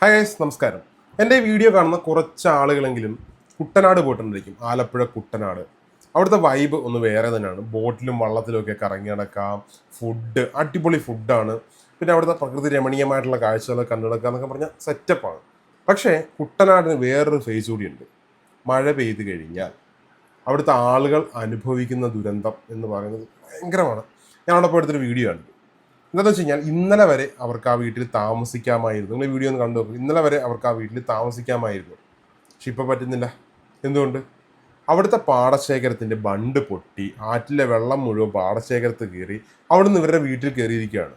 Hi guys, നമസ്കാരം. എൻ്റെ video കാണുന്ന കുറച്ച് ആളുകളെങ്കിലും കുട്ടനാട് പോയിട്ടുണ്ടായിരിക്കും. ആലപ്പുഴ കുട്ടനാട്. അവിടുത്തെ വൈബ് ഒന്ന് വേറെ തന്നെയാണ്. ബോട്ടിലും വള്ളത്തിലും ഒക്കെ കറങ്ങി നടക്കാം. ഫുഡ് അടിപൊളി ഫുഡാണ്. പിന്നെ അവിടുത്തെ പ്രകൃതി രമണീയമായിട്ടുള്ള കാഴ്ചകളൊക്കെ കണ്ടു നടക്കുക എന്നൊക്കെ പറഞ്ഞാൽ സെറ്റപ്പാണ്. പക്ഷേ കുട്ടനാടിന് വേറൊരു ഫേസ് കൂടിയുണ്ട്. മഴ പെയ്ത് കഴിഞ്ഞാൽ അവിടുത്തെ ആളുകൾ അനുഭവിക്കുന്ന ദുരന്തം എന്ന് പറയുന്നത് ഭയങ്കരമാണ്. ഞാൻ അവിടെ പോയിട്ടൊരു വീഡിയോ കണ്ടു. എന്താണെന്ന് വെച്ച് കഴിഞ്ഞാൽ ഇന്നലെ വരെ അവർക്ക് ആ വീട്ടിൽ താമസിക്കാമായിരുന്നു. നിങ്ങൾ ഈ വീഡിയോ ഒന്ന് കണ്ടു നോക്കും. ഇന്നലെ വരെ അവർക്ക് ആ വീട്ടിൽ താമസിക്കാമായിരുന്നു. പക്ഷെ ഇപ്പോൾ പറ്റുന്നില്ല. എന്തുകൊണ്ട്? അവിടുത്തെ പാടശേഖരത്തിൻ്റെ ബണ്ട് പൊട്ടി ആറ്റിലെ വെള്ളം മുഴുവൻ പാടശേഖരത്ത് കയറി അവിടുന്ന് ഇവരുടെ വീട്ടിൽ കയറിയിരിക്കുകയാണ്.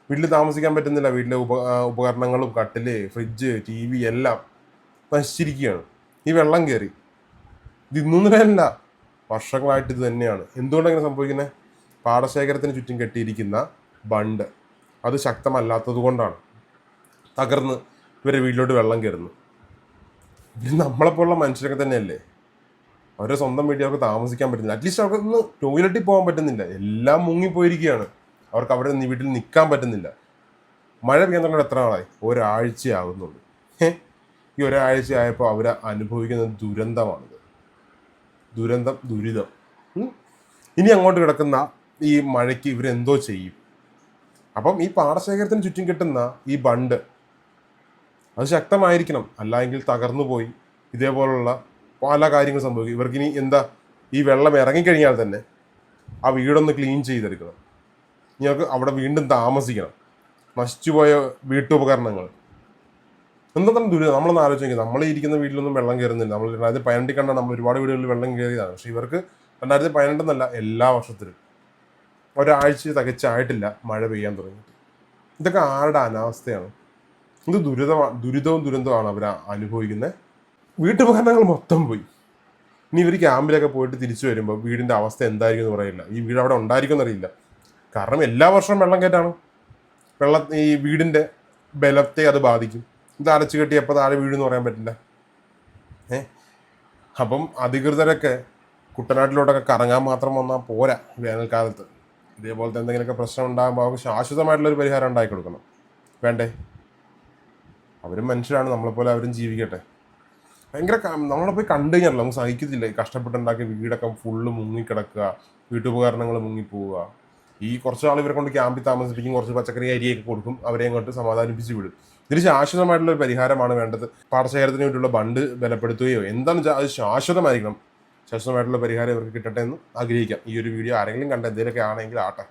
വീട്ടിൽ താമസിക്കാൻ പറ്റുന്നില്ല. വീട്ടിലെ ഉപകരണങ്ങളും കട്ടില്, ഫ്രിഡ്ജ്, TV എല്ലാം നശിച്ചിരിക്കുകയാണ്. ഈ വെള്ളം കയറി. ഇത് ഇന്നൊന്നുമല്ല, വർഷങ്ങളായിട്ട് ഇത് തന്നെയാണ്. എന്തുകൊണ്ടാണ് ഇങ്ങനെ സംഭവിക്കുന്നത്? പാടശേഖരത്തിന് ചുറ്റും കെട്ടിയിരിക്കുന്ന ബണ്ട് അത് ശക്തമല്ലാത്തത് കൊണ്ടാണ് തകർന്ന് ഇവരെ വീട്ടിലോട്ട് വെള്ളം കയറുന്നു. ഇത് നമ്മളെപ്പോലുള്ള മനുഷ്യരൊക്കെ തന്നെയല്ലേ. അവരുടെ സ്വന്തം വീട്ടിൽ അവർക്ക് താമസിക്കാൻ പറ്റുന്നില്ല. അറ്റ്ലീസ്റ്റ് അവർക്ക് ഒന്ന് ടോയ്ലറ്റിൽ പോകാൻ പറ്റുന്നില്ല. എല്ലാം മുങ്ങിപ്പോയിരിക്കുകയാണ്. അവർക്ക് അവിടെ വീട്ടിൽ നിൽക്കാൻ പറ്റുന്നില്ല. മഴ പെയ്യാൻ തുടങ്ങിയിട്ട് എത്ര നാളായി? ഒരാഴ്ചയാകുന്നുള്ളൂ. ഈ ഒരാഴ്ച ആയപ്പോൾ അവർ അനുഭവിക്കുന്ന ദുരന്തമാണിത്. ദുരിതം. ഇനി അങ്ങോട്ട് കിടക്കുന്ന ഈ മഴയ്ക്ക് ഇവരെന്തോ ചെയ്യും? അപ്പം ഈ പാടശേഖരത്തിന് ചുറ്റും കിട്ടുന്ന ഈ ബണ്ട് അത് ശക്തമായിരിക്കണം. അല്ലായെങ്കിൽ തകർന്നു പോയി ഇതേപോലുള്ള പല കാര്യങ്ങൾ സംഭവിക്കും. ഇവർക്കിനി എന്താ, ഈ വെള്ളം ഇറങ്ങിക്കഴിഞ്ഞാൽ തന്നെ ആ വീടൊന്ന് ക്ലീൻ ചെയ്തെടുക്കണം. ഞങ്ങൾക്ക് അവിടെ വീണ്ടും താമസിക്കണം. നശിച്ചുപോയ വീട്ടുപകരണങ്ങൾ എന്തെങ്കിലും ദുരിതം. നമ്മളൊന്ന് ആലോചിക്കുക. നമ്മൾ ഇരിക്കുന്ന വീട്ടിലൊന്നും വെള്ളം കയറുന്നില്ല. നമ്മൾ 2018 കണ്ടാൽ നമ്മൾ ഒരുപാട് വീടുകളിൽ വെള്ളം കയറിയതാണ്. പക്ഷെ ഇവർക്ക് 2018 എല്ലാ വർഷത്തിലും ഒരാഴ്ച തികച്ചായിട്ടില്ല മഴ പെയ്യാൻ തുടങ്ങിയിട്ട്. ഇതൊക്കെ ആരുടെ അനാവസ്ഥയാണ്? ഇത് ദുരിതവും ദുരന്തമാണ് അവർ അനുഭവിക്കുന്നത്. വീട്ടുപകരണങ്ങൾ മൊത്തം പോയി. ഇനി ഇവർ ക്യാമ്പിലൊക്കെ പോയിട്ട് തിരിച്ചു വരുമ്പോൾ വീടിൻ്റെ അവസ്ഥ എന്തായിരിക്കും എന്ന് പറയില്ല. ഈ വീട് അവിടെ ഉണ്ടായിരിക്കും എന്നറിയില്ല. കാരണം എല്ലാ വർഷവും വെള്ളം കയറ്റാണ്. ഈ വീടിൻ്റെ ബലത്തെ അത് ബാധിക്കും. ഇത് അടച്ചു കെട്ടി എപ്പോൾ താഴെ വീടെന്ന് പറയാൻ പറ്റില്ല. അപ്പം അധികൃതരൊക്കെ കുട്ടനാട്ടിലോട്ടൊക്കെ കറങ്ങാൻ മാത്രം വന്നാൽ പോരാ. വേനൽക്കാലത്ത് ഇതേപോലത്തെ എന്തെങ്കിലുമൊക്കെ പ്രശ്നം ഉണ്ടാകുമ്പോൾ അവർക്ക് ശാശ്വതമായിട്ടുള്ളൊരു പരിഹാരം ഉണ്ടാക്കി കൊടുക്കണം. വേണ്ടേ? അവരും മനുഷ്യരാണ്, നമ്മളെപ്പോലെ അവരും ജീവിക്കട്ടെ. ഭയങ്കര നമ്മളെ പോയി കണ്ടു കഴിഞ്ഞാൽ നമുക്ക് സഹിക്കത്തില്ല. കഷ്ടപ്പെട്ടുണ്ടാക്കിയ വീടൊക്കെ ഫുള്ള് മുങ്ങിക്കിടക്കുക, വീട്ടുപകരണങ്ങൾ മുങ്ങിപ്പോവുക. ഈ കുറച്ച് ആൾ ഇവരെ കൊണ്ട് ക്യാമ്പിൽ താമസിപ്പിക്കും, കുറച്ച് പച്ചക്കറി അരിയൊക്കെ കൊടുക്കും, അവരെ അങ്ങോട്ട് സമാധാനിപ്പിച്ച് വിടും. ഇതിന് ശാശ്വതമായിട്ടുള്ളൊരു പരിഹാരമാണ് വേണ്ടത്. പാടശേഖരത്തിന് വേണ്ടിയുള്ള ബണ്ട് ബലപ്പെടുത്തുകയോ എന്താണെന്ന് വെച്ചാൽ അത് ശാശ്വതമായിരിക്കണം. ശാശ്വതമായിട്ടുള്ള പരിഹാരം ഇവർക്ക് കിട്ടട്ടെ എന്ന് ആഗ്രഹിക്കാം. ഈ ഒരു വീഡിയോ ആരെങ്കിലും കണ്ട എന്തെങ്കിലുമൊക്കെ ആണെങ്കിൽ ആട്ടെ.